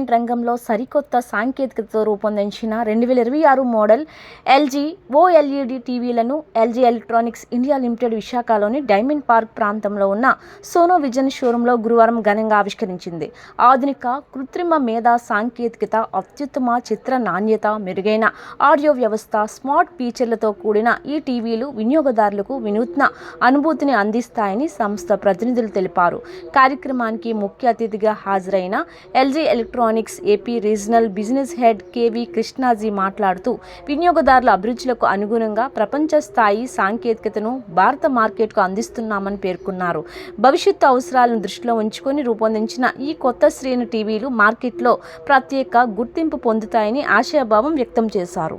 Entertainment రంగంలో సరికొత్త సాంకేతికతతో రూపొందించిన 2026 మోడల్ ఎల్జీ ఓఎల్ఈడి టీవీలను ఎల్జీ ఎలక్ట్రానిక్స్ ఇండియా లిమిటెడ్ విశాఖలోని డైమండ్ పార్క్ ప్రాంతంలో ఉన్న సోనో విజన్ షోరూంలో గురువారం ఘనంగా ఆవిష్కరించింది. ఆధునిక కృత్రిమ మేధా సాంకేతికత, అత్యుత్తమ చిత్ర నాణ్యత, మెరుగైన ఆడియో వ్యవస్థ, స్మార్ట్ ఫీచర్లతో కూడిన ఈ టీవీలు వినియోగదారులకు వినూత్న అనుభూతిని అందిస్తాయని సంస్థ ప్రతినిధులు తెలిపారు. కార్యక్రమానికి ముఖ్య అతిథిగా హాజరైన LG electronics AP regional business head KV Krishnaji మాట్లాడుతూ వినియోగదారుల అభిరుచులకు అనుగుణంగా ప్రపంచ స్థాయి సాంకేతికతను భారత మార్కెట్కు అందిస్తున్నామని పేర్కొన్నారు. భవిష్యత్తు అవసరాలను దృష్టిలో ఉంచుకొని రూపొందించిన ఈ కొత్త శ్రేణి టీవీలు మార్కెట్లో ప్రత్యేక గుర్తింపు పొందుతాయని ఆశాభావం వ్యక్తం చేశారు.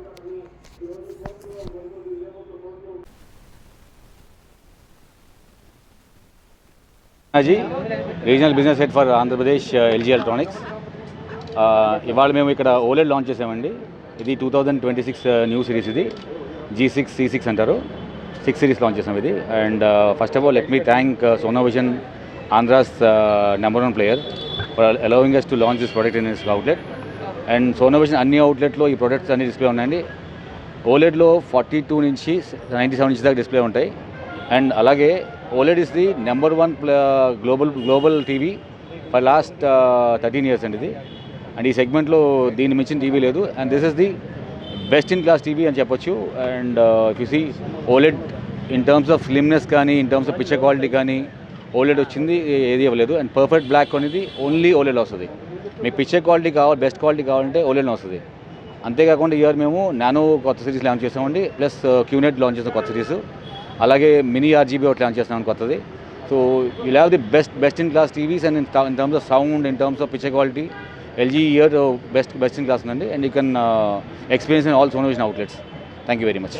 Regional business head for Andhra Pradesh LG electronics. ఇవాళ మేము ఇక్కడ ఓలెడ్ లాంచ్ చేసామండి. ఇది 2026 న్యూ సిరీస్. ఇది G6 C6 అంటారు. 6 సిరీస్ లాంచ్ చేసాం ఇది. And first of all let me thank Sono vision, Andhra's #1 player, for allowing us to launch this product in its outlet. And Sono vision అన్ని అవుట్లెట్లో ఈ products అన్ని display ఉన్నాయండి. ఓలెడ్లో 42 నుంచి 97 inch దాకా డిస్ప్లే ఉంటాయి. అండ్ అలాగే OLED is the #1 global TV for last 13 years అండి ఇది. అండ్ ఈ సెగ్మెంట్లో దీన్ని మించిన టీవీ లేదు. And this is the best in class TV అని చెప్పొచ్చు. And if you see OLED in terms of slimness కానీ, in terms of picture quality కానీ OLED వచ్చింది ఏది ఇవ్వలేదు. అండ్ పర్ఫెక్ట్ బ్లాక్ అనేది ఓన్లీ OLED వస్తుంది. మీకు పిక్చర్ క్వాలిటీ కావాలి, బెస్ట్ క్వాలిటీ కావాలంటే OLED వస్తుంది. అంతేకాకుండా ఇయర్ మేము నానో కొత్త సిరీస్ లాంచ్ చేసామండి. ప్లస్ QNET లాంచ్ చేసాం కొత్త సిరీస్. అలాగే మినీ RGB ఒకటి లాంచ్ చేస్తున్నాను కొత్తది. So you have the best in class TVs. And in terms of sound, in terms of picture quality LG year best in class ఉందండి. And you can experience in all Sono Vision outlets. Thank you very much.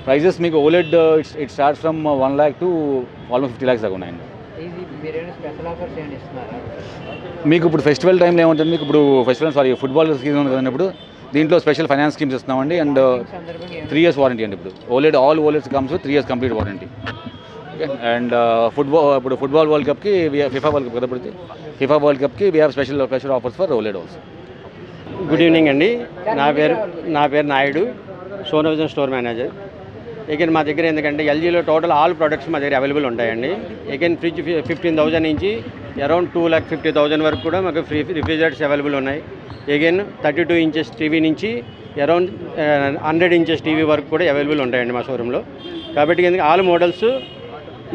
Prices మీకు OLED it starts from 1 lakh to almost 50 lakhs దాకా ఉన్నాయండి. మీకు ఇప్పుడు festival టైంలో ఏముంటుంది, మీకు ఇప్పుడు ఫుట్బాల్ సీజన్ ఉన్నప్పుడు దీంట్లో స్పెషల్ ఫైనాన్స్ స్కీమ్స్ ఇస్తున్నామండి. అండ్ 3 years వారంటీ అండి. ఇప్పుడు all OLEDs comes 3 years complete warranty. Okay. And football world కప్కి ఫిఫా వరల్డ్ కప్ కదా, ఇప్పుడు ఫిఫా వరల్డ్ కప్కి we have special offers for OLED also. Good evening అండి. నా పేరు Naidu, Sono Vision store manager. Again మా దగ్గర ఎందుకంటే ఎల్జీలో టోటల్ ఆల్ ప్రొడక్ట్స్ మా దగ్గర అవైలబుల్ ఉంటాయండి. అగైన్ ఫ్రిడ్జ్ 15,000 నుంచి అరౌండ్ 2,50,000 వరకు కూడా మాకు రిఫ్రిజిరేటర్స్ అవైలబుల్ ఉన్నాయి. అగైన్ 32 inches టీవీ నుంచి అరౌండ్ 100 inches టీవీ వరకు కూడా అవైలబుల్ ఉంటాయండి మా షోరూంలో. కాబట్టి ఎందుకంటే ఆల్ మోడల్స్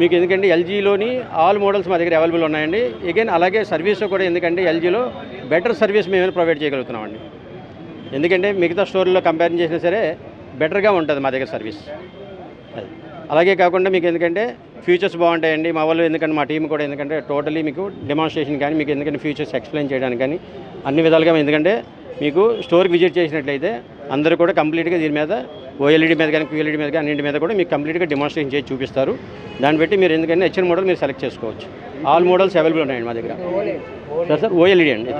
మీకు ఎందుకంటే ఎల్జీలోని ఆల్ మోడల్స్ మా దగ్గర అవైలబుల్ ఉన్నాయండి. అగైన్ అలాగే సర్వీస్ కూడా ఎందుకంటే ఎల్జీలో బెటర్ సర్వీస్ మేము ప్రొవైడ్ చేయగలుగుతున్నామండి. ఎందుకంటే మిగతా స్టోర్లో కంపేర్ చేసినా సరే బెటర్గా ఉంటుంది మా దగ్గర సర్వీస్. అలాగే కాకుండా మీకు ఎందుకంటే ఫీచర్స్ బాగుంటాయండి మా వాళ్ళు. ఎందుకంటే మా టీం కూడా ఎందుకంటే టోటలీ మీకు డెమాన్స్ట్రేషన్ కానీ, మీకు ఎందుకంటే ఫీచర్స్ ఎక్స్ప్లెయిన్ చేయడానికి కానీ అన్ని విధాలుగా, ఎందుకంటే మీకు స్టోర్కి విజిట్ చేసినట్లయితే అందరూ కూడా కంప్లీట్గా దీని మీద OLED మీద కానీ, QLED మీద కానీ అన్నింటి మీద కూడా మీకు కంప్లీట్గా డెమాన్స్ట్రేషన్ చేసి చూపిస్తారు. దాన్ని బట్టి మీరు ఎందుకంటే నచ్చిన మోడల్ మీరు సెలెక్ట్ చేసుకోవచ్చు. ఆల్ మోడల్స్ అవైలబుల్ ఉన్నాయండి మా దగ్గర. సార్ OLED అండి.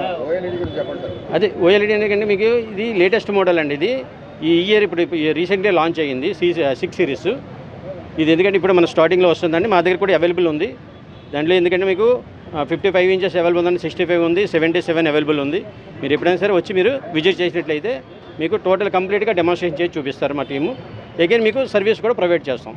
అదే OLED ఎందుకంటే మీకు ఇది లేటెస్ట్ మోడల్ అండి. ఇది ఈ ఇయర్ ఇప్పుడు రీసెంట్గా లాంచ్ అయ్యింది 6 సిరీస్. ఇది ఎందుకంటే ఇప్పుడు మన స్టార్టింగ్లో వస్తుందండి. మా దగ్గర కూడా అవైలబుల్ ఉంది. దాంట్లో ఎందుకంటే మీకు 55 inches అవైలబుల్ ఉందండి, 65 ఉంది, 77 అవైలబుల్ ఉంది. మీరు ఎప్పుడైనా సరే వచ్చి మీరు విజిట్ చేసినట్లయితే మీకు టోటల్ కంప్లీట్గా డెమాన్స్ట్రేషన్ చేసి చూపిస్తారు మా టీము. అగైన్ మీకు సర్వీస్ కూడా ప్రొవైడ్ చేస్తాం.